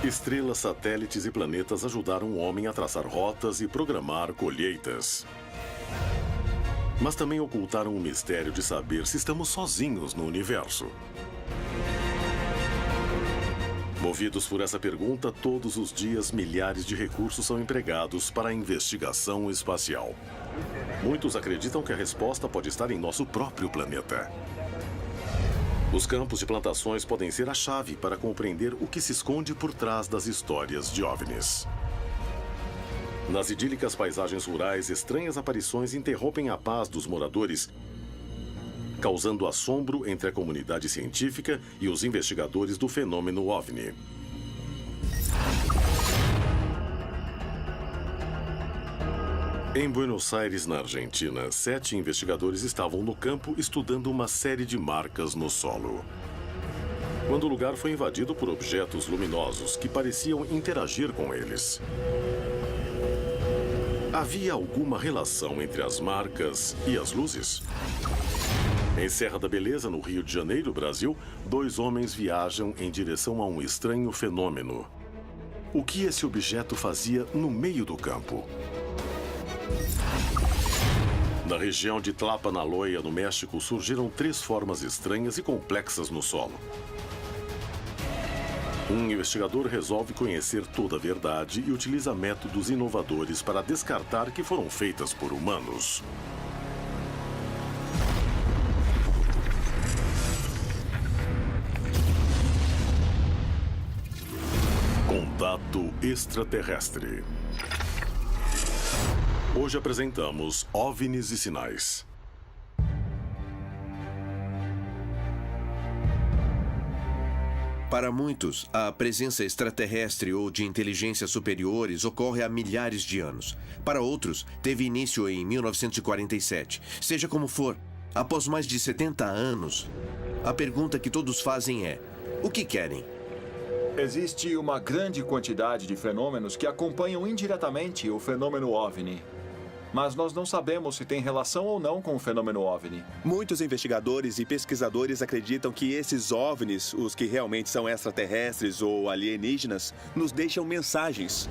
Estrelas, satélites e planetas ajudaram o homem a traçar rotas e programar colheitas. Mas também ocultaram o mistério de saber se estamos sozinhos no universo. Movidos por essa pergunta, todos os dias milhares de recursos são empregados para a investigação espacial. Muitos acreditam que a resposta pode estar em nosso próprio planeta. Os campos de plantações podem ser a chave para compreender o que se esconde por trás das histórias de OVNIs. Nas idílicas paisagens rurais, estranhas aparições interrompem a paz dos moradores, causando assombro entre a comunidade científica e os investigadores do fenômeno OVNI. Em Buenos Aires, na Argentina, 7 investigadores estavam no campo estudando uma série de marcas no solo, quando o lugar foi invadido por objetos luminosos que pareciam interagir com eles. Havia alguma relação entre as marcas e as luzes? Em Serra da Beleza, no Rio de Janeiro, Brasil, 2 homens viajam em direção a um estranho fenômeno. O que esse objeto fazia no meio do campo? Na região de Tlapalanoia, no México, surgiram 3 formas estranhas e complexas no solo. Um investigador resolve conhecer toda a verdade e utiliza métodos inovadores para descartar que foram feitas por humanos. Contato extraterrestre. Hoje apresentamos OVNIs e sinais. Para muitos, a presença extraterrestre ou de inteligências superiores ocorre há milhares de anos. Para outros, teve início em 1947. Seja como for, após mais de 70 anos, a pergunta que todos fazem é: o que querem? Existe uma grande quantidade de fenômenos que acompanham indiretamente o fenômeno OVNI. Mas nós não sabemos se tem relação ou não com o fenômeno OVNI. Muitos investigadores e pesquisadores acreditam que esses OVNIs, os que realmente são extraterrestres ou alienígenas, nos deixam mensagens.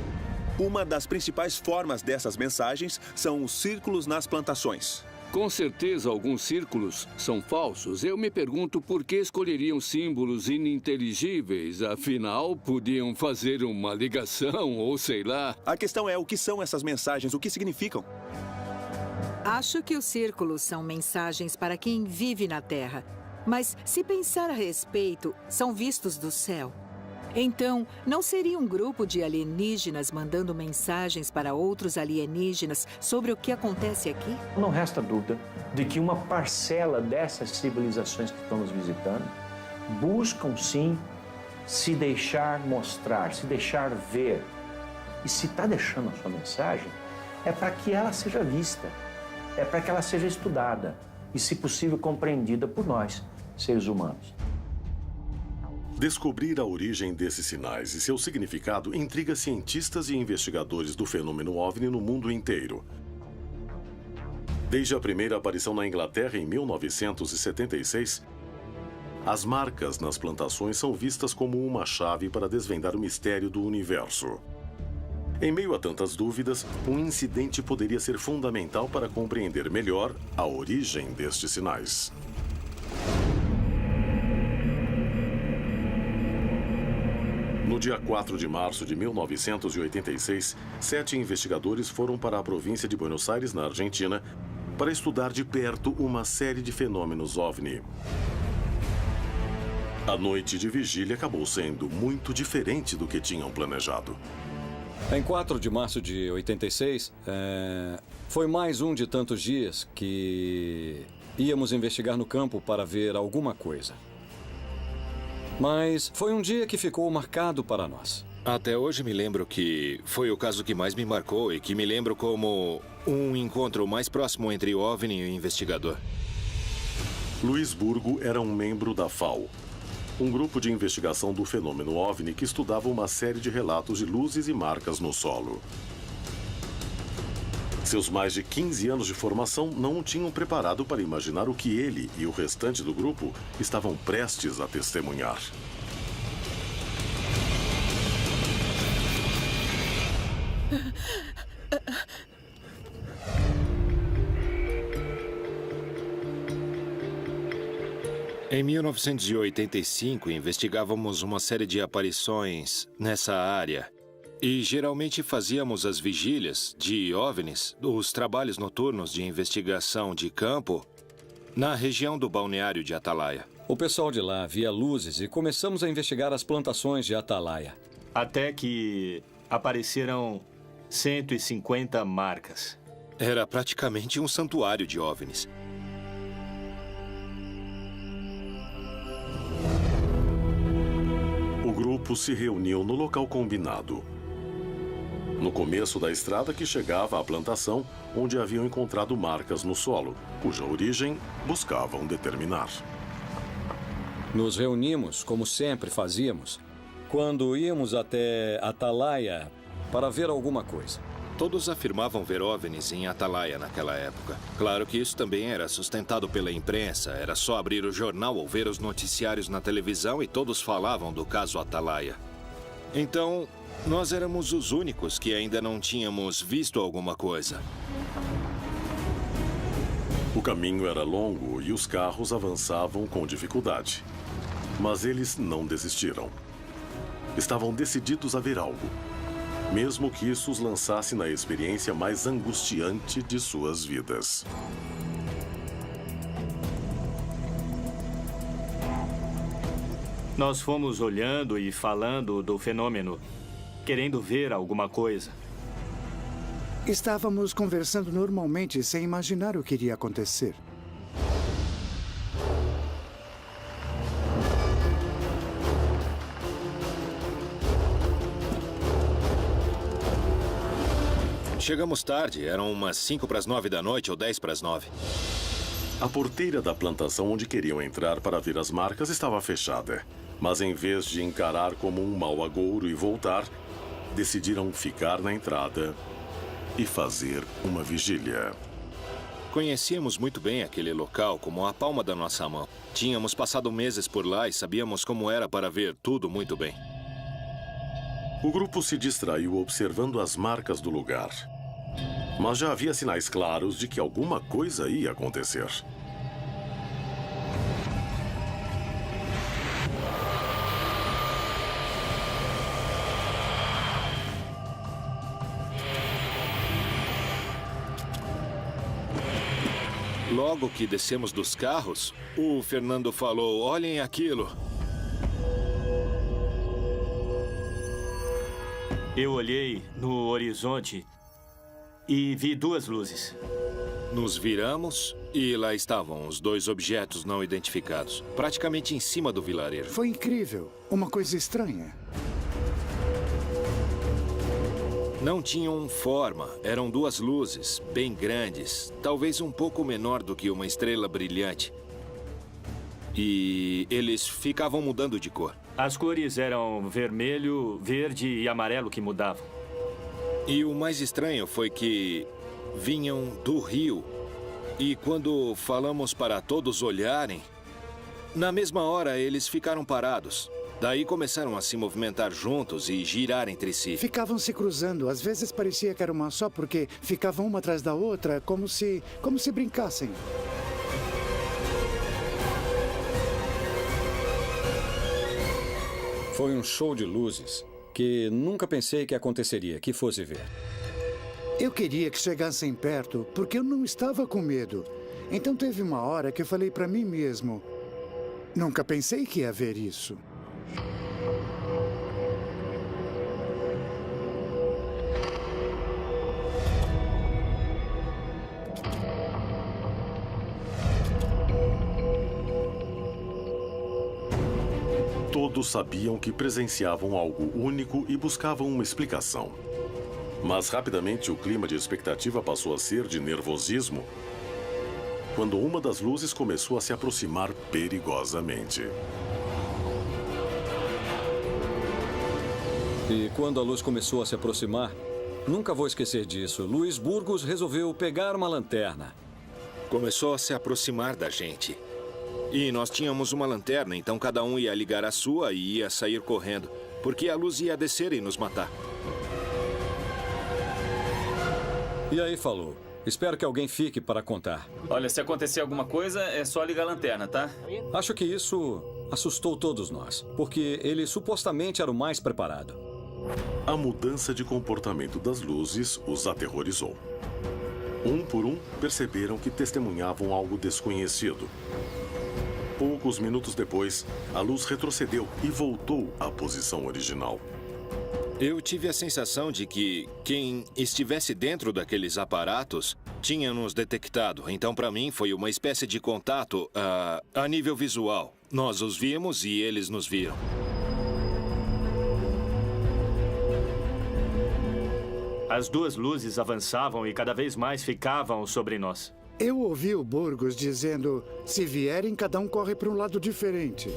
Uma das principais formas dessas mensagens são os círculos nas plantações. Com certeza, alguns círculos são falsos. Eu me pergunto por que escolheriam símbolos ininteligíveis. Afinal, podiam fazer uma ligação ou sei lá. A questão é o que são essas mensagens, o que significam? Acho que os círculos são mensagens para quem vive na Terra. Mas, se pensar a respeito, são vistos do céu. Então, não seria um grupo de alienígenas mandando mensagens para outros alienígenas sobre o que acontece aqui? Não resta dúvida de que uma parcela dessas civilizações que estão nos visitando buscam, sim, se deixar mostrar, se deixar ver. E se está deixando a sua mensagem, é para que ela seja vista, é para que ela seja estudada e, se possível, compreendida por nós, seres humanos. Descobrir a origem desses sinais e seu significado intriga cientistas e investigadores do fenômeno OVNI no mundo inteiro. Desde a primeira aparição na Inglaterra em 1976, as marcas nas plantações são vistas como uma chave para desvendar o mistério do universo. Em meio a tantas dúvidas, um incidente poderia ser fundamental para compreender melhor a origem destes sinais. No dia 4 de março de 1986, 7 investigadores foram para a província de Buenos Aires, na Argentina, para estudar de perto uma série de fenômenos OVNI. A noite de vigília acabou sendo muito diferente do que tinham planejado. Em 4 de março de 86, foi mais um de tantos dias que íamos investigar no campo para ver alguma coisa. Mas foi um dia que ficou marcado para nós. Até hoje me lembro que foi o caso que mais me marcou e que me lembro como um encontro mais próximo entre o OVNI e o investigador. Luiz Burgo era um membro da FAO, um grupo de investigação do fenômeno OVNI que estudava uma série de relatos de luzes e marcas no solo. Seus mais de 15 anos de formação não o tinham preparado para imaginar o que ele e o restante do grupo estavam prestes a testemunhar. Em 1985, investigávamos uma série de aparições nessa área. E geralmente fazíamos as vigílias de OVNIs, os trabalhos noturnos de investigação de campo, na região do balneário de Atalaia. O pessoal de lá via luzes e começamos a investigar as plantações de Atalaia. Até que apareceram 150 marcas. Era praticamente um santuário de OVNIs. O grupo se reuniu no local combinado. No começo da estrada que chegava à plantação, onde haviam encontrado marcas no solo, cuja origem buscavam determinar. Nos reunimos, como sempre fazíamos, quando íamos até Atalaia para ver alguma coisa. Todos afirmavam ver OVNIs em Atalaia naquela época. Claro que isso também era sustentado pela imprensa. Era só abrir o jornal ou ver os noticiários na televisão e todos falavam do caso Atalaia. Então, nós éramos os únicos que ainda não tínhamos visto alguma coisa. O caminho era longo e os carros avançavam com dificuldade. Mas eles não desistiram. Estavam decididos a ver algo, mesmo que isso os lançasse na experiência mais angustiante de suas vidas. Nós fomos olhando e falando do fenômeno, querendo ver alguma coisa. Estávamos conversando normalmente, sem imaginar o que iria acontecer. Chegamos tarde, eram umas 8:55 da noite ou 8:50. A porteira da plantação onde queriam entrar para ver as marcas estava fechada. Mas em vez de encarar como um mau agouro e voltar, decidiram ficar na entrada e fazer uma vigília. Conhecíamos muito bem aquele local como a palma da nossa mão. Tínhamos passado meses por lá e sabíamos como era para ver tudo muito bem. O grupo se distraiu observando as marcas do lugar. Mas já havia sinais claros de que alguma coisa ia acontecer. Logo que descemos dos carros, o Fernando falou: "Olhem aquilo." Eu olhei no horizonte e vi duas luzes. Nos viramos e lá estavam os dois objetos não identificados, praticamente em cima do vilarejo. Foi incrível. Uma coisa estranha. Não tinham forma, eram duas luzes, bem grandes, talvez um pouco menor do que uma estrela brilhante. E eles ficavam mudando de cor. As cores eram vermelho, verde e amarelo que mudavam. E o mais estranho foi que vinham do rio. E quando falamos para todos olharem, na mesma hora eles ficaram parados. Daí começaram a se movimentar juntos e girar entre si. Ficavam se cruzando. Às vezes parecia que era uma só, porque ficavam uma atrás da outra, como se brincassem. Foi um show de luzes que nunca pensei que aconteceria, que fosse ver. Eu queria que chegassem perto, porque eu não estava com medo. Então teve uma hora que eu falei para mim mesmo: nunca pensei que ia ver isso. Todos sabiam que presenciavam algo único e buscavam uma explicação. Mas rapidamente o clima de expectativa passou a ser de nervosismo quando uma das luzes começou a se aproximar perigosamente. E quando a luz começou a se aproximar, nunca vou esquecer disso, Luiz Burgos resolveu pegar uma lanterna. Começou a se aproximar da gente. E nós tínhamos uma lanterna, então cada um ia ligar a sua e ia sair correndo, porque a luz ia descer e nos matar. E aí, falou. Espero que alguém fique para contar. Olha, se acontecer alguma coisa, é só ligar a lanterna, tá? Acho que isso assustou todos nós, porque ele supostamente era o mais preparado. A mudança de comportamento das luzes os aterrorizou. Um por um, perceberam que testemunhavam algo desconhecido. Poucos minutos depois, a luz retrocedeu e voltou à posição original. Eu tive a sensação de que quem estivesse dentro daqueles aparatos tinha nos detectado. Então, para mim, foi uma espécie de contato a nível visual. Nós os vimos e eles nos viram. As duas luzes avançavam e cada vez mais ficavam sobre nós. Eu ouvi o Burgos dizendo, se vierem, cada um corre para um lado diferente.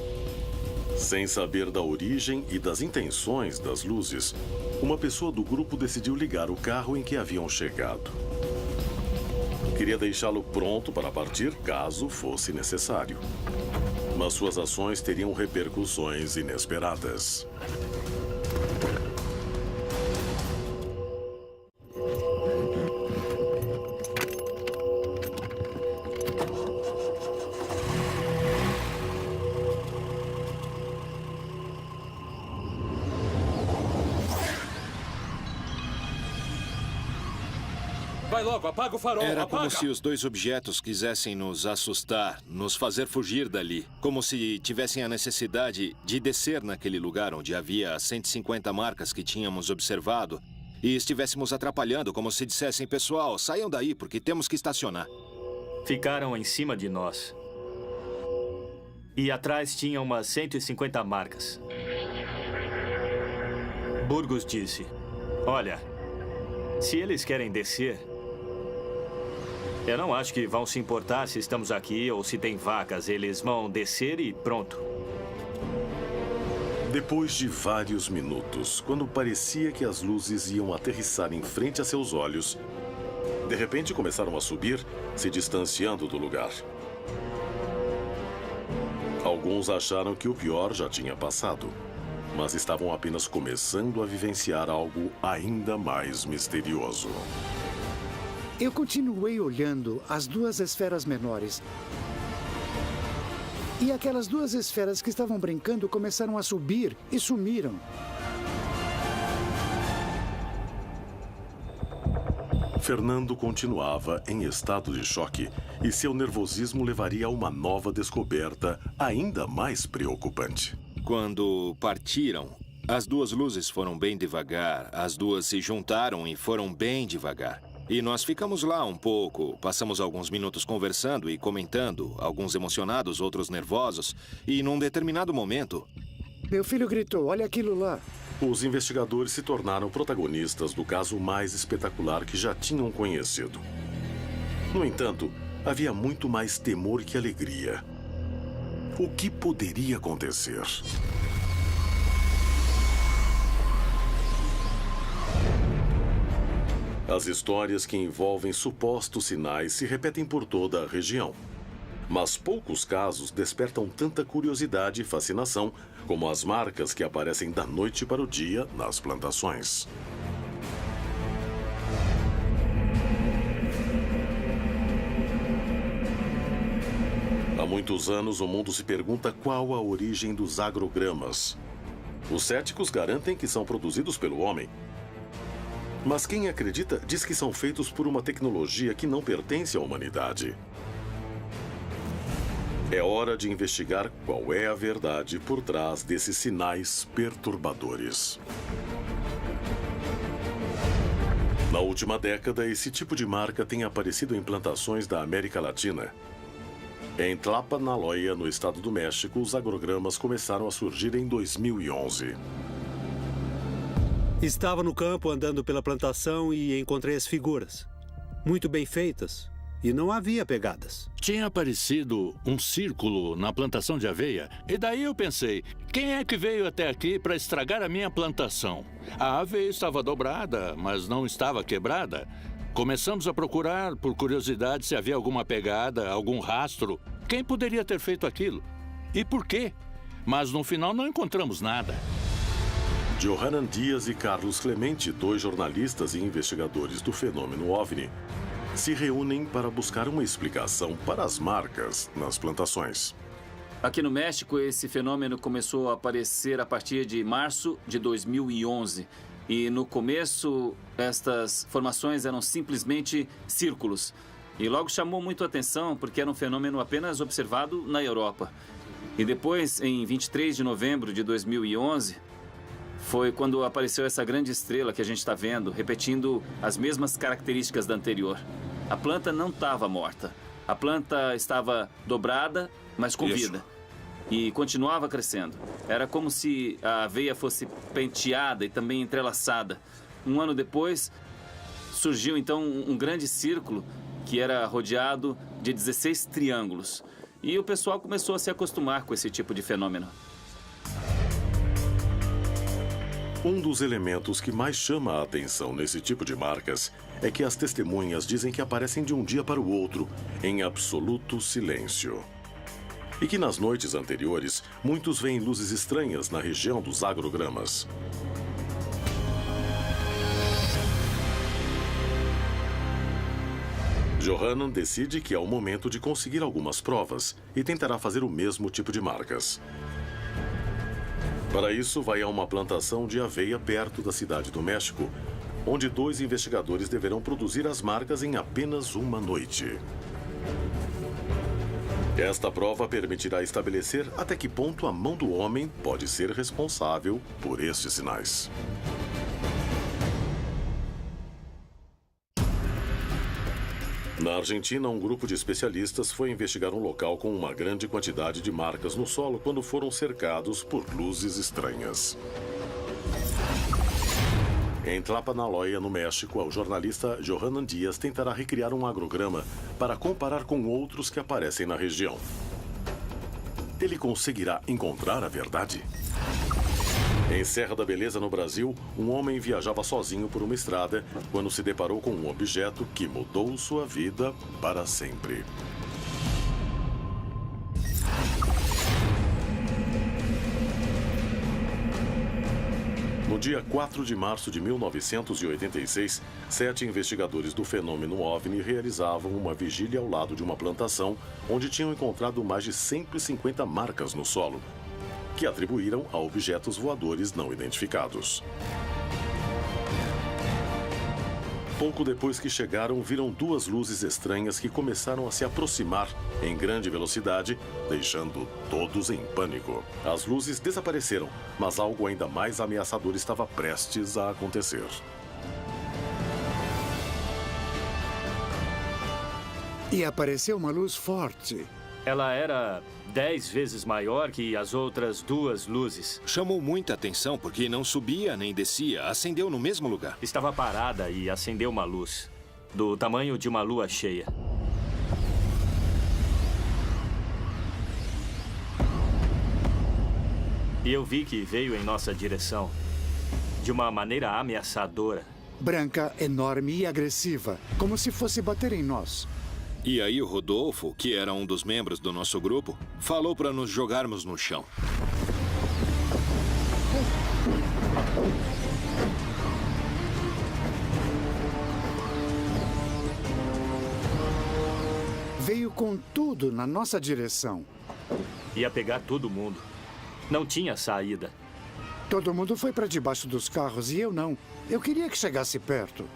Sem saber da origem e das intenções das luzes, uma pessoa do grupo decidiu ligar o carro em que haviam chegado. Queria deixá-lo pronto para partir caso fosse necessário. Mas suas ações teriam repercussões inesperadas. Vai logo, apaga o farol, Era apaga! como se os dois objetos quisessem nos assustar, nos fazer fugir dali. Como se tivessem a necessidade de descer naquele lugar onde havia as 150 marcas que tínhamos observado e estivéssemos atrapalhando, como se dissessem, pessoal, saiam daí porque temos que estacionar. Ficaram em cima de nós. E atrás tinha umas 150 marcas. Burgos disse, olha, se eles querem descer, eu não acho que vão se importar se estamos aqui ou se tem vacas. Eles vão descer e pronto. Depois de vários minutos, quando parecia que as luzes iam aterrissar em frente a seus olhos, de repente começaram a subir, se distanciando do lugar. Alguns acharam que o pior já tinha passado, mas estavam apenas começando a vivenciar algo ainda mais misterioso. Eu continuei olhando as duas esferas menores. E aquelas duas esferas que estavam brincando começaram a subir e sumiram. Fernando continuava em estado de choque e seu nervosismo levaria a uma nova descoberta ainda mais preocupante. Quando partiram, as duas luzes foram bem devagar, as duas se juntaram e foram bem devagar. E nós ficamos lá um pouco, passamos alguns minutos conversando e comentando, alguns emocionados, outros nervosos, e num determinado momento... Meu filho gritou, olha aquilo lá. Os investigadores se tornaram protagonistas do caso mais espetacular que já tinham conhecido. No entanto, havia muito mais temor que alegria. O que poderia acontecer? As histórias que envolvem supostos sinais se repetem por toda a região. Mas poucos casos despertam tanta curiosidade e fascinação como as marcas que aparecem da noite para o dia nas plantações. Há muitos anos, o mundo se pergunta qual a origem dos agrogramas. Os céticos garantem que são produzidos pelo homem. Mas quem acredita diz que são feitos por uma tecnologia que não pertence à humanidade. É hora de investigar qual é a verdade por trás desses sinais perturbadores. Na última década, esse tipo de marca tem aparecido em plantações da América Latina. Em Tlapanaloya, no estado do México, os agrogramas começaram a surgir em 2011. Estava no campo andando pela plantação e encontrei as figuras. Muito bem feitas. E não havia pegadas. Tinha aparecido um círculo na plantação de aveia. E daí eu pensei, quem é que veio até aqui para estragar a minha plantação? A aveia estava dobrada, mas não estava quebrada. Começamos a procurar, por curiosidade, se havia alguma pegada, algum rastro. Quem poderia ter feito aquilo? E por quê? Mas no final não encontramos nada. Johanan Dias e Carlos Clemente, 2 jornalistas e investigadores do fenômeno OVNI, se reúnem para buscar uma explicação para as marcas nas plantações. Aqui no México, esse fenômeno começou a aparecer a partir de março de 2011. E no começo, estas formações eram simplesmente círculos. E logo chamou muito a atenção porque era um fenômeno apenas observado na Europa. E depois, em 23 de novembro de 2011, foi quando apareceu essa grande estrela que a gente está vendo, repetindo as mesmas características da anterior. A planta não estava morta. A planta estava dobrada, mas com vida. E continuava crescendo. Era como se a aveia fosse penteada e também entrelaçada. Um ano depois, surgiu então um grande círculo que era rodeado de 16 triângulos. E o pessoal começou a se acostumar com esse tipo de fenômeno. Um dos elementos que mais chama a atenção nesse tipo de marcas é que as testemunhas dizem que aparecem de um dia para o outro, em absoluto silêncio. E que nas noites anteriores, muitos veem luzes estranhas na região dos agrogramas. Johanan decide que é o momento de conseguir algumas provas e tentará fazer o mesmo tipo de marcas. Para isso, vai a uma plantação de aveia perto da cidade do México, onde 2 investigadores deverão produzir as marcas em apenas uma noite. Esta prova permitirá estabelecer até que ponto a mão do homem pode ser responsável por estes sinais. Na Argentina, um grupo de especialistas foi investigar um local com uma grande quantidade de marcas no solo quando foram cercados por luzes estranhas. Em Tlapanaloya, no México, o jornalista Johanan Dias tentará recriar um agrograma para comparar com outros que aparecem na região. Ele conseguirá encontrar a verdade? Em Serra da Beleza, no Brasil, um homem viajava sozinho por uma estrada quando se deparou com um objeto que mudou sua vida para sempre. No dia 4 de março de 1986, 7 investigadores do fenômeno OVNI realizavam uma vigília ao lado de uma plantação onde tinham encontrado mais de 150 marcas no solo, que atribuíram a objetos voadores não identificados. Pouco depois que chegaram, viram 2 luzes estranhas que começaram a se aproximar em grande velocidade, deixando todos em pânico. As luzes desapareceram, mas algo ainda mais ameaçador estava prestes a acontecer. E apareceu uma luz forte. Ela era 10 vezes maior que as outras 2 luzes. Chamou muita atenção porque não subia nem descia, acendeu no mesmo lugar. Estava parada e acendeu uma luz, do tamanho de uma lua cheia. E eu vi que veio em nossa direção, de uma maneira ameaçadora. Branca, enorme e agressiva, como se fosse bater em nós. E aí o Rodolfo, que era um dos membros do nosso grupo, falou para nos jogarmos no chão. Veio com tudo na nossa direção. Ia pegar todo mundo. Não tinha saída. Todo mundo foi para debaixo dos carros e eu não. Eu queria que chegasse perto.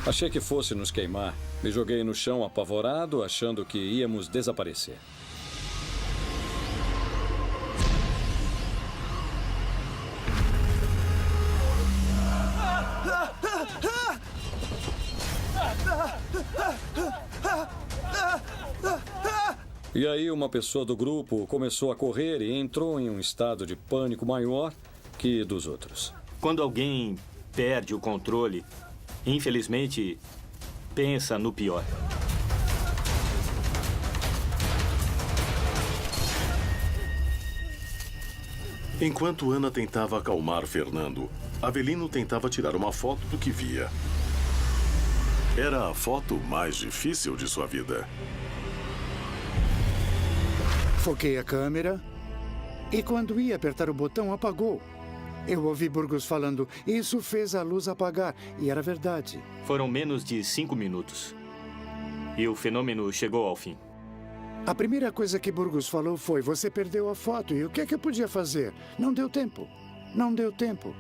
Achei que fosse nos queimar. Me joguei no chão apavorado, achando que íamos desaparecer. E aí uma pessoa do grupo começou a correr e entrou em um estado de pânico maior que dos outros. Quando alguém perde o controle, infelizmente, pensa no pior. Enquanto Ana tentava acalmar Fernando, Avelino tentava tirar uma foto do que via. Era a foto mais difícil de sua vida. Foquei a câmera e quando ia apertar o botão, apagou. Eu ouvi Burgos falando, isso fez a luz apagar. E era verdade. Foram menos de 5 minutos. E o fenômeno chegou ao fim. A primeira coisa que Burgos falou foi, você perdeu a foto. E o que é que eu podia fazer? Não deu tempo. Não deu tempo.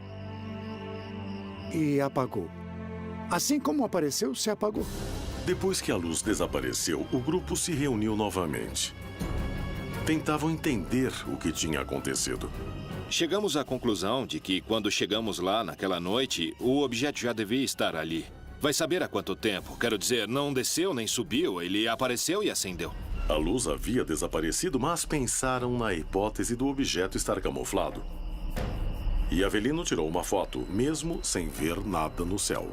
E apagou. Assim como apareceu, se apagou. Depois que a luz desapareceu, o grupo se reuniu novamente. Tentavam entender o que tinha acontecido. Chegamos à conclusão de que, quando chegamos lá naquela noite, o objeto já devia estar ali. Vai saber há quanto tempo. Quero dizer, não desceu nem subiu. Ele apareceu e acendeu. A luz havia desaparecido, mas pensaram na hipótese do objeto estar camuflado. E Avelino tirou uma foto, mesmo sem ver nada no céu.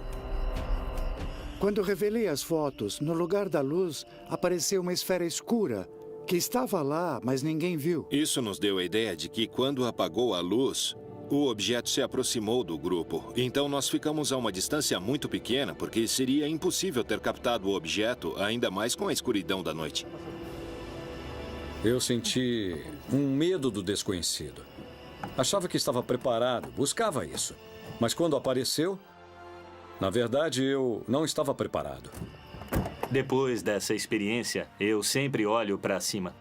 Quando revelei as fotos, no lugar da luz, apareceu uma esfera escura, que estava lá, mas ninguém viu. Isso nos deu a ideia de que, quando apagou a luz, o objeto se aproximou do grupo. Então nós ficamos a uma distância muito pequena, porque seria impossível ter captado o objeto, ainda mais com a escuridão da noite. Eu senti um medo do desconhecido. Achava que estava preparado, buscava isso. Mas quando apareceu, na verdade, eu não estava preparado. Depois dessa experiência, eu sempre olho para cima.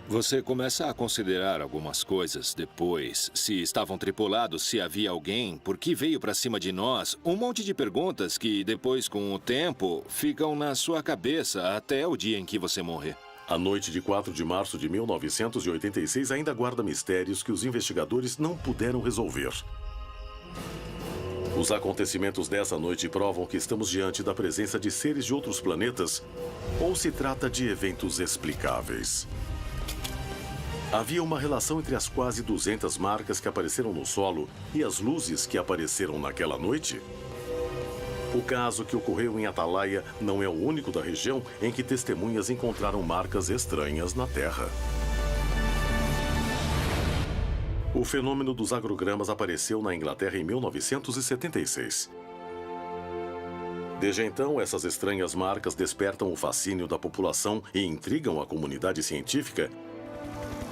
Você começa a considerar algumas coisas depois. Se estavam tripulados, se havia alguém, por que veio para cima de nós? Um monte de perguntas que depois, com o tempo, ficam na sua cabeça até o dia em que você morrer. A noite de 4 de março de 1986 ainda guarda mistérios que os investigadores não puderam resolver. Os acontecimentos dessa noite provam que estamos diante da presença de seres de outros planetas ou se trata de eventos explicáveis. Havia uma relação entre as quase 200 marcas que apareceram no solo e as luzes que apareceram naquela noite? O caso que ocorreu em Atalaia não é o único da região em que testemunhas encontraram marcas estranhas na Terra. O fenômeno dos agrogramas apareceu na Inglaterra em 1976. Desde então, essas estranhas marcas despertam o fascínio da população e intrigam a comunidade científica,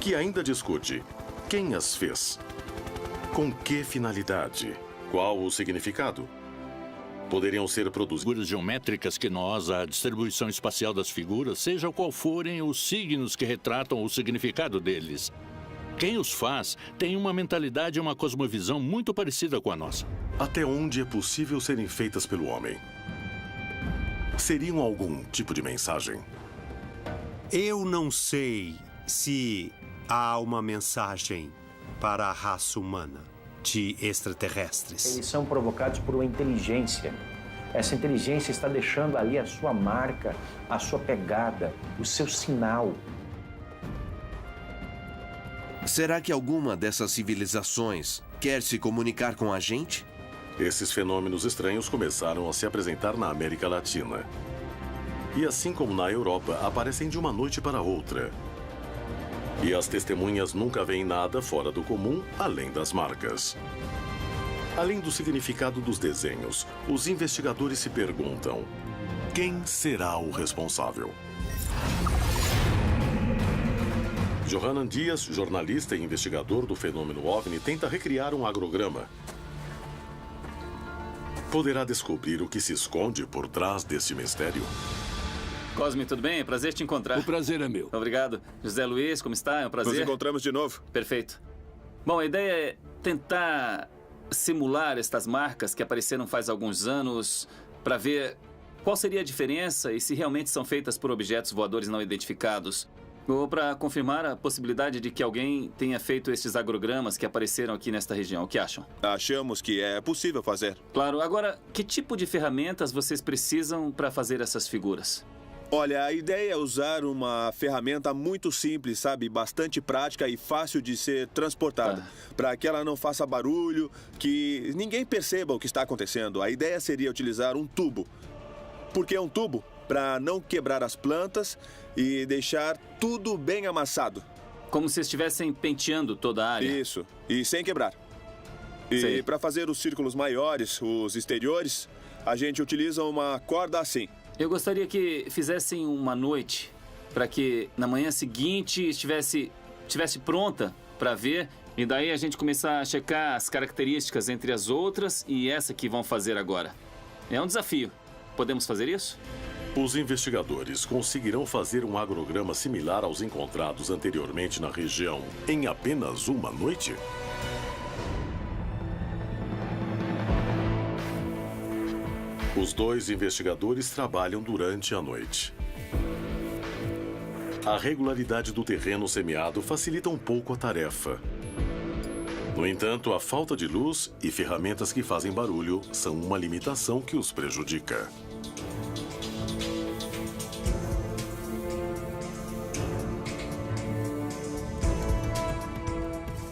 que ainda discute quem as fez, com que finalidade, qual o significado. Poderiam ser produzidas figuras geométricas que nós, a distribuição espacial das figuras, seja qual forem os signos que retratam o significado deles. Quem os faz tem uma mentalidade e uma cosmovisão muito parecida com a nossa. Até onde é possível serem feitas pelo homem? Seriam algum tipo de mensagem? Eu não sei se há uma mensagem para a raça humana de extraterrestres. Eles são provocados por uma inteligência. Essa inteligência está deixando ali a sua marca, a sua pegada, o seu sinal. Será que alguma dessas civilizações quer se comunicar com a gente? Esses fenômenos estranhos começaram a se apresentar na América Latina. E assim como na Europa, aparecem de uma noite para outra. E as testemunhas nunca veem nada fora do comum, além das marcas. Além do significado dos desenhos, os investigadores se perguntam: quem será o responsável? Johanan Dias, jornalista e investigador do fenômeno OVNI, tenta recriar um agrograma. Poderá descobrir o que se esconde por trás deste mistério? Cosme, tudo bem? Prazer te encontrar. O prazer é meu. Obrigado. José Luiz, como está? É um prazer. Nos encontramos de novo. Perfeito. Bom, a ideia é tentar simular estas marcas que apareceram faz alguns anos para ver qual seria a diferença e se realmente são feitas por objetos voadores não identificados. Ou para confirmar a possibilidade de que alguém tenha feito estes agrogramas que apareceram aqui nesta região. O que acham? Achamos que é possível fazer. Claro. Agora, que tipo de ferramentas vocês precisam para fazer essas figuras? Olha, a ideia é usar uma ferramenta muito simples, sabe? Bastante prática e fácil de ser transportada. Para que ela não faça barulho, que ninguém perceba o que está acontecendo. A ideia seria utilizar um tubo. Por que um tubo? Para não quebrar as plantas e deixar tudo bem amassado. Como se estivessem penteando toda a área? Isso, e sem quebrar. E para fazer os círculos maiores, os exteriores, a gente utiliza uma corda assim. Eu gostaria que fizessem uma noite para que na manhã seguinte estivesse pronta para ver E daí a gente começar a checar as características entre as outras e essa que vão fazer agora. É um desafio. Podemos fazer isso? Os investigadores conseguirão fazer um agrograma similar aos encontrados anteriormente na região em apenas uma noite? Os dois investigadores trabalham durante a noite. A regularidade do terreno semeado facilita um pouco a tarefa. No entanto, a falta de luz e ferramentas que fazem barulho são uma limitação que os prejudica.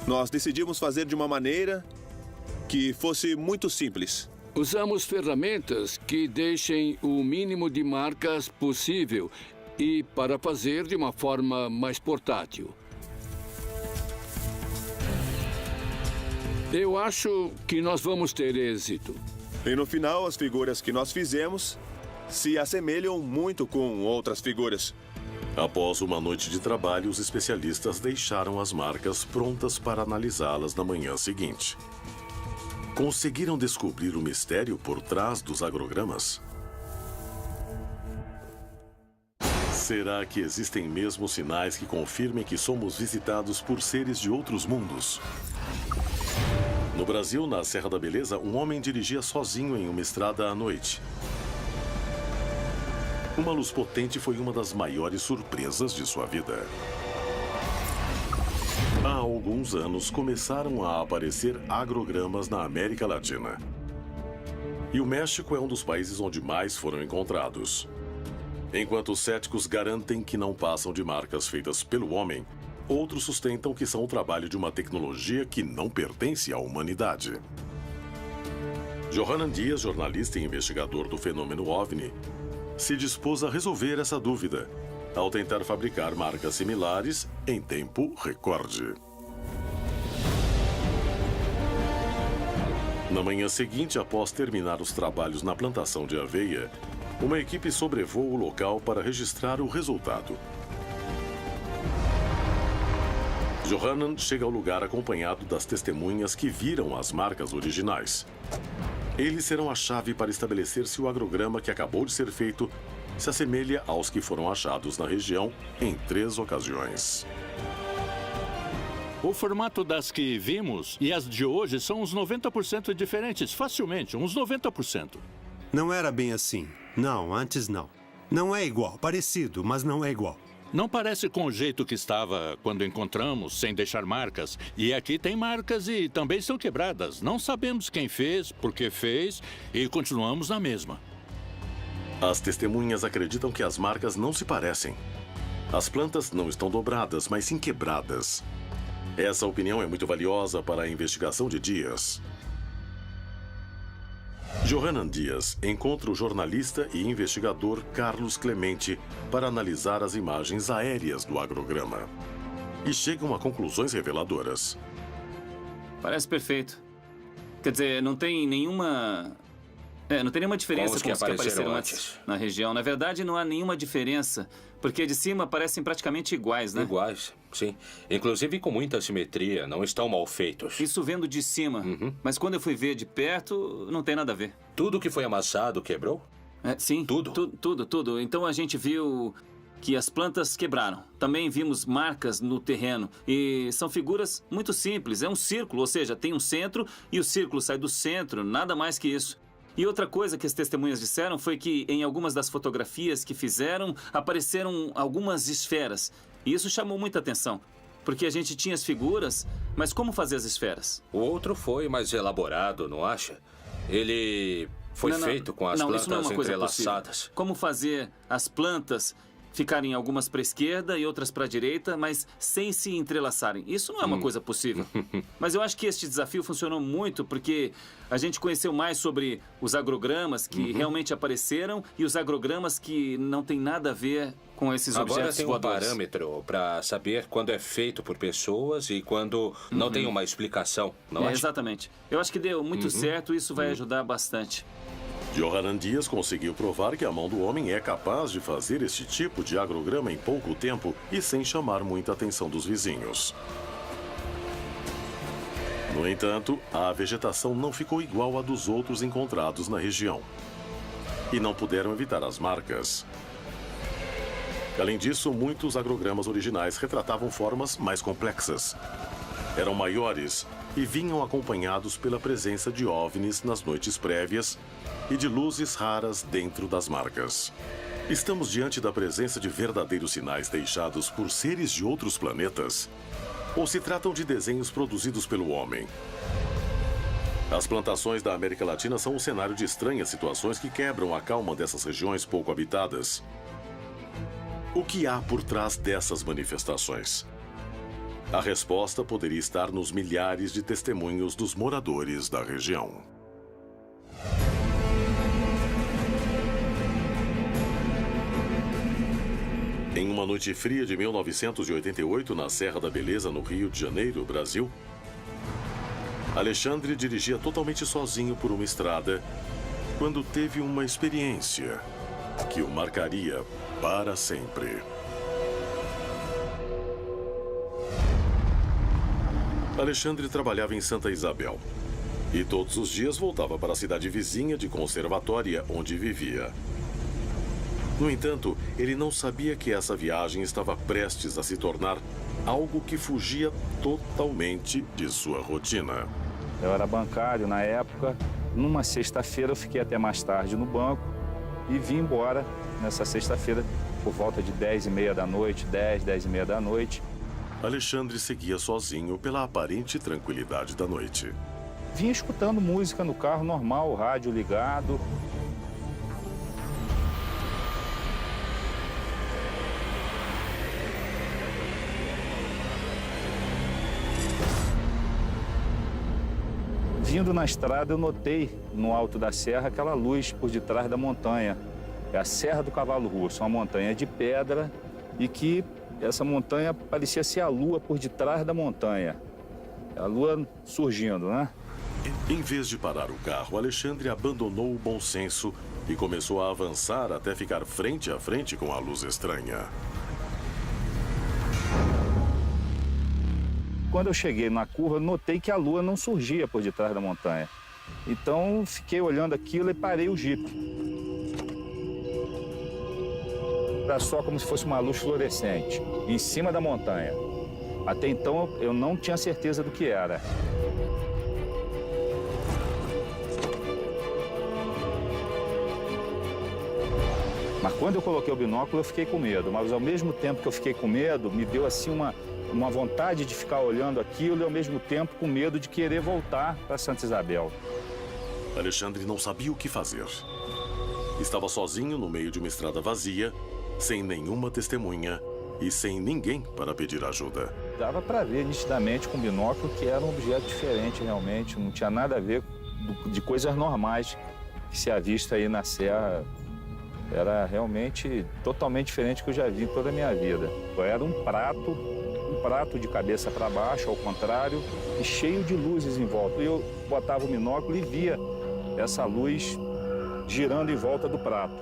Nós decidimos fazer de uma maneira que fosse muito simples. Usamos ferramentas que deixem o mínimo de marcas possível e para fazer de uma forma mais portátil. Eu acho que nós vamos ter êxito. E no final, as figuras que nós fizemos se assemelham muito com outras figuras. Após uma noite de trabalho, os especialistas deixaram as marcas prontas para analisá-las na manhã seguinte. Conseguiram descobrir o mistério por trás dos agrogramas? Será que existem mesmo sinais que confirmem que somos visitados por seres de outros mundos? No Brasil, na Serra da Beleza, um homem dirigia sozinho em uma estrada à noite. Uma luz potente foi uma das maiores surpresas de sua vida. Há alguns anos, começaram a aparecer agrogramas na América Latina. E o México é um dos países onde mais foram encontrados. Enquanto os céticos garantem que não passam de marcas feitas pelo homem, outros sustentam que são o trabalho de uma tecnologia que não pertence à humanidade. Johanan Dias, jornalista e investigador do fenômeno OVNI, se dispôs a resolver essa dúvida, ao tentar fabricar marcas similares em tempo recorde. Na manhã seguinte, após terminar os trabalhos na plantação de aveia, uma equipe sobrevoa o local para registrar o resultado. Johanan chega ao lugar acompanhado das testemunhas que viram as marcas originais. Eles serão a chave para estabelecer se o agrograma que acabou de ser feito se assemelha aos que foram achados na região em 3 ocasiões. O formato das que vimos e as de hoje são uns 90% diferentes, facilmente, uns 90%. Não era bem assim. Não, antes não. Não é igual, parecido, mas não é igual. Não parece com o jeito que estava quando encontramos, sem deixar marcas. E aqui tem marcas e também são quebradas. Não sabemos quem fez, por que fez e continuamos na mesma. As testemunhas acreditam que as marcas não se parecem. As plantas não estão dobradas, mas sim quebradas. Essa opinião é muito valiosa para a investigação de Dias. Johanan Dias encontra o jornalista e investigador Carlos Clemente para analisar as imagens aéreas do agrograma. E chegam a conclusões reveladoras. Parece perfeito. Quer dizer, não tem nenhuma... não tem nenhuma diferença com os que apareceram antes na região. Na verdade, não há nenhuma diferença, porque de cima parecem praticamente iguais, né? Iguais, sim. Inclusive com muita simetria, não estão mal feitos. Isso vendo de cima. Mas quando eu fui ver de perto, não tem nada a ver. Tudo que foi amassado quebrou? Sim. Tudo? Tudo. Então a gente viu que as plantas quebraram. Também vimos marcas no terreno. E são figuras muito simples. É um círculo, ou seja, tem um centro e o círculo sai do centro, nada mais que isso. E outra coisa que as testemunhas disseram foi que em algumas das fotografias que fizeram, apareceram algumas esferas. E isso chamou muita atenção, porque a gente tinha as figuras, mas como fazer as esferas? O outro foi mais elaborado, não acha? Ele foi feito com as plantas isso não é uma coisa entrelaçadas. Possível. Como fazer as plantas ficarem algumas para a esquerda e outras para a direita, mas sem se entrelaçarem? Isso não é uma coisa possível. Mas eu acho que este desafio funcionou muito porque a gente conheceu mais sobre os agrogramas que realmente apareceram e os agrogramas que não tem nada a ver com esses objetos voadores. Agora tem um parâmetro para saber quando é feito por pessoas e quando não tem uma explicação, não é? Exatamente. Eu acho que deu muito certo e isso vai ajudar bastante. Johanan Dias conseguiu provar que a mão do homem é capaz de fazer este tipo de agrograma em pouco tempo e sem chamar muita atenção dos vizinhos. No entanto, a vegetação não ficou igual à dos outros encontrados na região. E não puderam evitar as marcas. Além disso, muitos agrogramas originais retratavam formas mais complexas. Eram maiores e vinham acompanhados pela presença de OVNIs nas noites prévias e de luzes raras dentro das marcas. Estamos diante da presença de verdadeiros sinais deixados por seres de outros planetas? Ou se tratam de desenhos produzidos pelo homem? As plantações da América Latina são um cenário de estranhas situações que quebram a calma dessas regiões pouco habitadas. O que há por trás dessas manifestações? A resposta poderia estar nos milhares de testemunhos dos moradores da região. Em uma noite fria de 1988, na Serra da Beleza, no Rio de Janeiro, Brasil, Alexandre dirigia totalmente sozinho por uma estrada quando teve uma experiência que o marcaria para sempre. Alexandre trabalhava em Santa Isabel e todos os dias voltava para a cidade vizinha de Conservatória, onde vivia. No entanto, ele não sabia que essa viagem estava prestes a se tornar algo que fugia totalmente de sua rotina. Eu era bancário na época. Numa sexta-feira eu fiquei até mais tarde no banco e vim embora nessa sexta-feira por volta de 10h30 da noite, 10h30 da noite. Alexandre seguia sozinho pela aparente tranquilidade da noite. Vinha escutando música no carro normal, o rádio ligado. Vindo na estrada, eu notei no alto da serra aquela luz por detrás da montanha. É a Serra do Cavalo Russo, uma montanha de pedra e que essa montanha parecia ser a lua por detrás da montanha. A lua surgindo, né? Em vez de parar o carro, Alexandre abandonou o bom senso e começou a avançar até ficar frente a frente com a luz estranha. Quando eu cheguei na curva, eu notei que a lua não surgia por detrás da montanha. Então, fiquei olhando aquilo e parei o jipe. Era só como se fosse uma luz fluorescente, em cima da montanha. Até então, eu não tinha certeza do que era. Mas quando eu coloquei o binóculo, eu fiquei com medo. Mas ao mesmo tempo que eu fiquei com medo, me deu assim uma vontade de ficar olhando aquilo e ao mesmo tempo com medo de querer voltar para Santa Isabel. Alexandre não sabia o que fazer. Estava sozinho no meio de uma estrada vazia, sem nenhuma testemunha e sem ninguém para pedir ajuda. Dava para ver nitidamente com o binóculo que era um objeto diferente realmente, não tinha nada a ver de coisas normais que se avista aí na serra. Era realmente totalmente diferente do que eu já vi em toda a minha vida. Era um prato de cabeça para baixo, ao contrário, e cheio de luzes em volta. E eu botava o binóculo e via essa luz girando em volta do prato.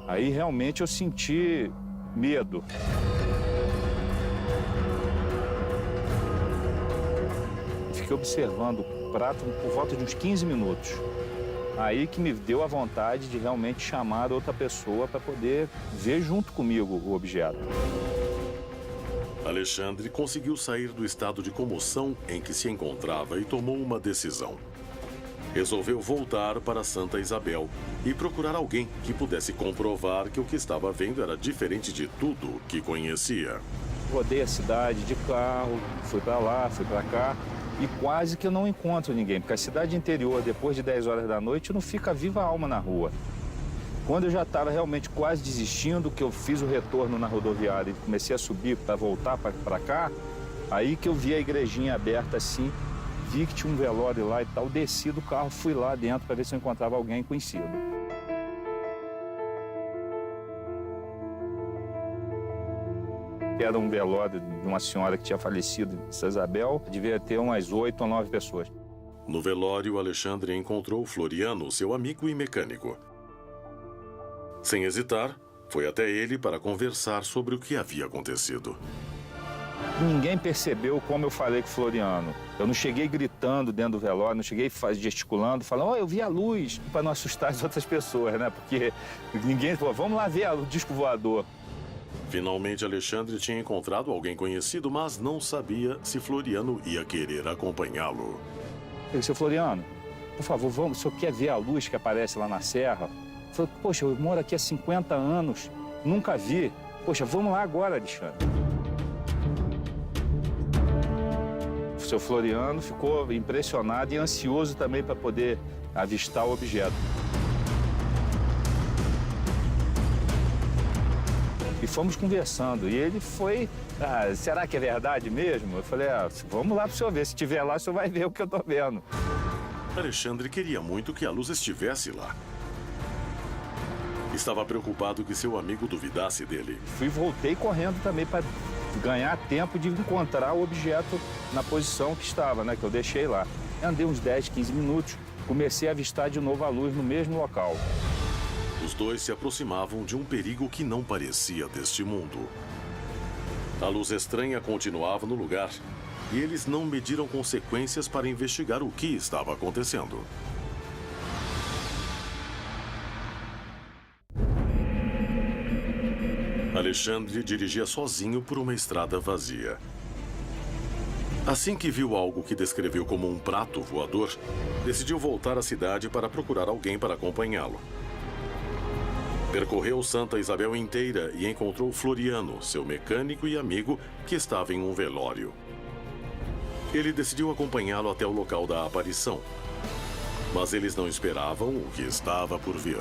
Aí realmente eu senti medo. Fiquei observando o prato por volta de uns 15 minutos. Aí que me deu a vontade de realmente chamar outra pessoa para poder ver junto comigo o objeto. Alexandre conseguiu sair do estado de comoção em que se encontrava e tomou uma decisão. Resolveu voltar para Santa Isabel e procurar alguém que pudesse comprovar que o que estava vendo era diferente de tudo que conhecia. Rodei a cidade de carro, fui para lá, fui para cá e quase que eu não encontro ninguém, porque a cidade interior, depois de 10 horas da noite, não fica viva alma na rua. Quando eu já estava realmente quase desistindo, que eu fiz o retorno na rodoviária e comecei a subir para voltar para cá, aí que eu vi a igrejinha aberta assim, vi que tinha um velório lá e tal, desci do carro, fui lá dentro para ver se eu encontrava alguém conhecido. Era um velório de uma senhora que tinha falecido em Santa Isabel, devia ter umas 8 ou 9 pessoas. No velório, Alexandre encontrou Floriano, seu amigo e mecânico. Sem hesitar, foi até ele para conversar sobre o que havia acontecido. Ninguém percebeu como eu falei com o Floriano. Eu não cheguei gritando dentro do velório, não cheguei gesticulando, falando, eu vi a luz, para não assustar as outras pessoas, né? Porque ninguém falou, vamos lá ver o disco voador. Finalmente, Alexandre tinha encontrado alguém conhecido, mas não sabia se Floriano ia querer acompanhá-lo. Eu disse, seu Floriano, por favor, vamos, o senhor quer ver a luz que aparece lá na serra? Eu falei, poxa, eu moro aqui há 50 anos, nunca vi. Poxa, vamos lá agora, Alexandre. O seu Floriano ficou impressionado e ansioso também para poder avistar o objeto. E fomos conversando, e ele foi, será que é verdade mesmo? Eu falei, vamos lá para o senhor ver, se tiver lá, o senhor vai ver o que eu estou vendo. Alexandre queria muito que a luz estivesse lá. Estava preocupado que seu amigo duvidasse dele. Voltei correndo também para ganhar tempo de encontrar o objeto na posição que estava, né, que eu deixei lá. Andei uns 10, 15 minutos, comecei a avistar de novo a luz no mesmo local. Os dois se aproximavam de um perigo que não parecia deste mundo. A luz estranha continuava no lugar e eles não mediram consequências para investigar o que estava acontecendo. Alexandre dirigia sozinho por uma estrada vazia. Assim que viu algo que descreveu como um prato voador, decidiu voltar à cidade para procurar alguém para acompanhá-lo. Percorreu Santa Isabel inteira e encontrou Floriano, seu mecânico e amigo, que estava em um velório. Ele decidiu acompanhá-lo até o local da aparição. Mas eles não esperavam o que estava por vir.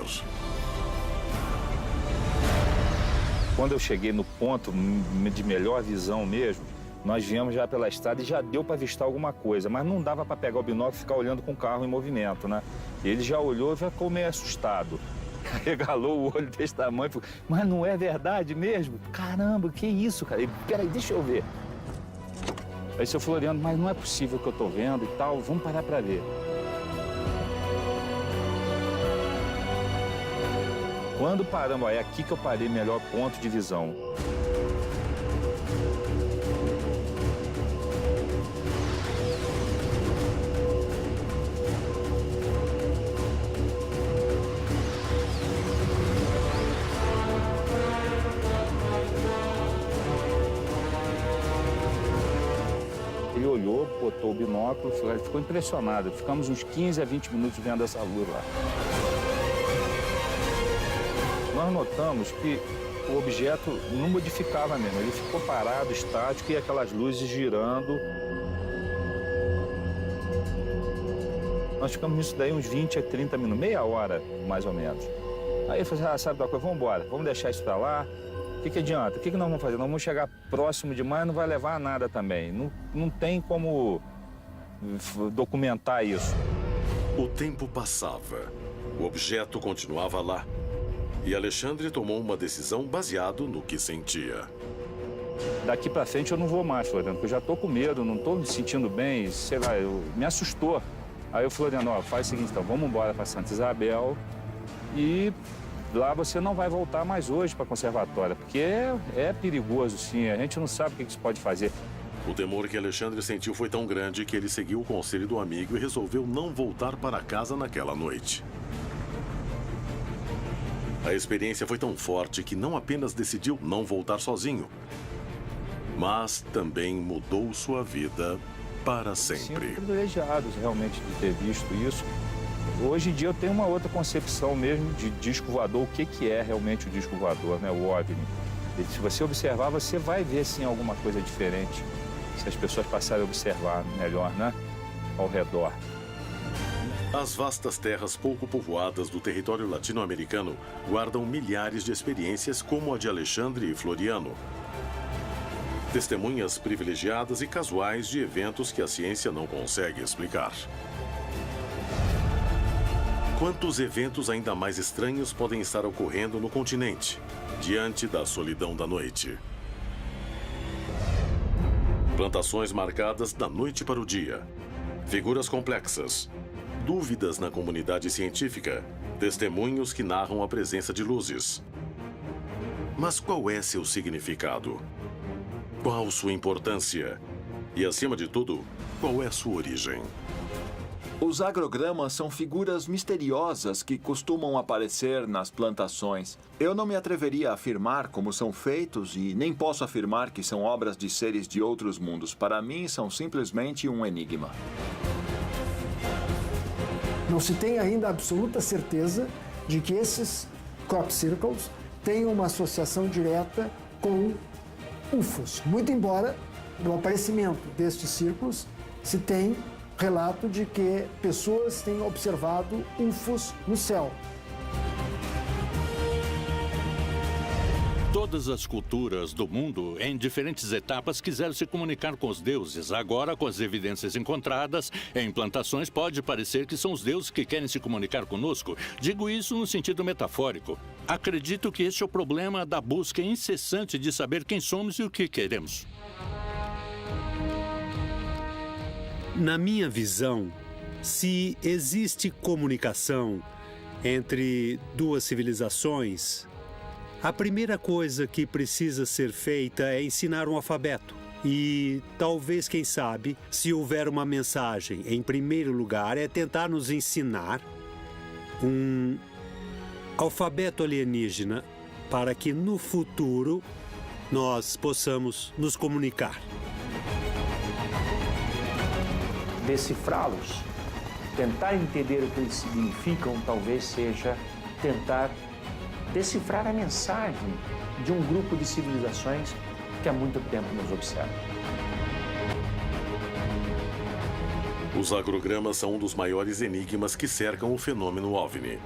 Quando eu cheguei no ponto de melhor visão mesmo, nós viemos já pela estrada e já deu para avistar alguma coisa, mas não dava para pegar o binóculo e ficar olhando com o carro em movimento, né? Ele já olhou e já ficou meio assustado. Regalou o olho desse tamanho e falou, mas não é verdade mesmo? Caramba, que isso, cara? Peraí, deixa eu ver. Aí seu Floriano, mas não é possível que eu tô vendo e tal, vamos parar para ver. Quando paramos, é aqui que eu parei, melhor ponto de visão. Ele olhou, botou o binóculo, ficou impressionado. Ficamos uns 15 a 20 minutos vendo essa luz lá. Nós notamos que o objeto não modificava mesmo, ele ficou parado, estático, e aquelas luzes girando. Nós ficamos nisso daí uns 20 a 30 minutos, meia hora, mais ou menos. Aí eu falei, sabe da coisa, vamos embora, vamos deixar isso pra lá. O que adianta? O que nós vamos fazer? Nós vamos chegar próximo demais, não vai levar a nada também. Não tem como documentar isso. O tempo passava, o objeto continuava lá. E Alexandre tomou uma decisão baseado no que sentia. Daqui pra frente eu não vou mais, Floriano, porque eu já tô com medo, não tô me sentindo bem, sei lá, me assustou. Aí o Floriano, faz o seguinte, então, vamos embora pra Santa Isabel e lá você não vai voltar mais hoje pra conservatória, porque é perigoso, sim, a gente não sabe o que isso pode fazer. O temor que Alexandre sentiu foi tão grande que ele seguiu o conselho do amigo e resolveu não voltar para casa naquela noite. A experiência foi tão forte que não apenas decidiu não voltar sozinho, mas também mudou sua vida para sempre. Sim, privilegiados realmente de ter visto isso. Hoje em dia eu tenho uma outra concepção mesmo de disco voador, o que é realmente o disco voador, né? O OVNI. E se você observar, você vai ver sim alguma coisa diferente, se as pessoas passarem a observar melhor, né? Ao redor. As vastas terras pouco povoadas do território latino-americano guardam milhares de experiências como a de Alexandre e Floriano. Testemunhas privilegiadas e casuais de eventos que a ciência não consegue explicar. Quantos eventos ainda mais estranhos podem estar ocorrendo no continente, diante da solidão da noite? Plantações marcadas da noite para o dia. Figuras complexas. Dúvidas na comunidade científica, testemunhos que narram a presença de luzes. Mas qual é seu significado? Qual sua importância? E, acima de tudo, qual é sua origem? Os agrogramas são figuras misteriosas que costumam aparecer nas plantações. Eu não me atreveria a afirmar como são feitos e nem posso afirmar que são obras de seres de outros mundos. Para mim, são simplesmente um enigma. Não se tem ainda absoluta certeza de que esses crop circles têm uma associação direta com UFOs. Muito embora, no aparecimento destes círculos, se tem relato de que pessoas têm observado UFOs no céu. Todas as culturas do mundo, em diferentes etapas, quiseram se comunicar com os deuses. Agora, com as evidências encontradas em plantações, pode parecer que são os deuses que querem se comunicar conosco. Digo isso no sentido metafórico. Acredito que este é o problema da busca incessante de saber quem somos e o que queremos. Na minha visão, se existe comunicação entre duas civilizações, a primeira coisa que precisa ser feita é ensinar um alfabeto. E talvez, quem sabe, se houver uma mensagem, em primeiro lugar, é tentar nos ensinar um alfabeto alienígena para que no futuro nós possamos nos comunicar. Decifrá-los, tentar entender o que eles significam, talvez seja tentar decifrar a mensagem de um grupo de civilizações que há muito tempo nos observa. Os agrogramas são um dos maiores enigmas que cercam o fenômeno OVNI.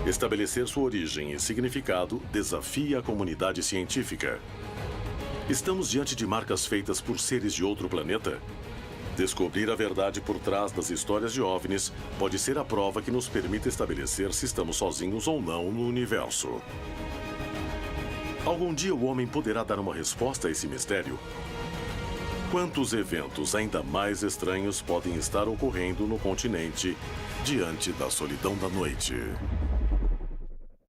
Estabelecer sua origem e significado desafia a comunidade científica. Estamos diante de marcas feitas por seres de outro planeta? Descobrir a verdade por trás das histórias de OVNIs pode ser a prova que nos permite estabelecer se estamos sozinhos ou não no universo. Algum dia o homem poderá dar uma resposta a esse mistério? Quantos eventos ainda mais estranhos podem estar ocorrendo no continente diante da solidão da noite?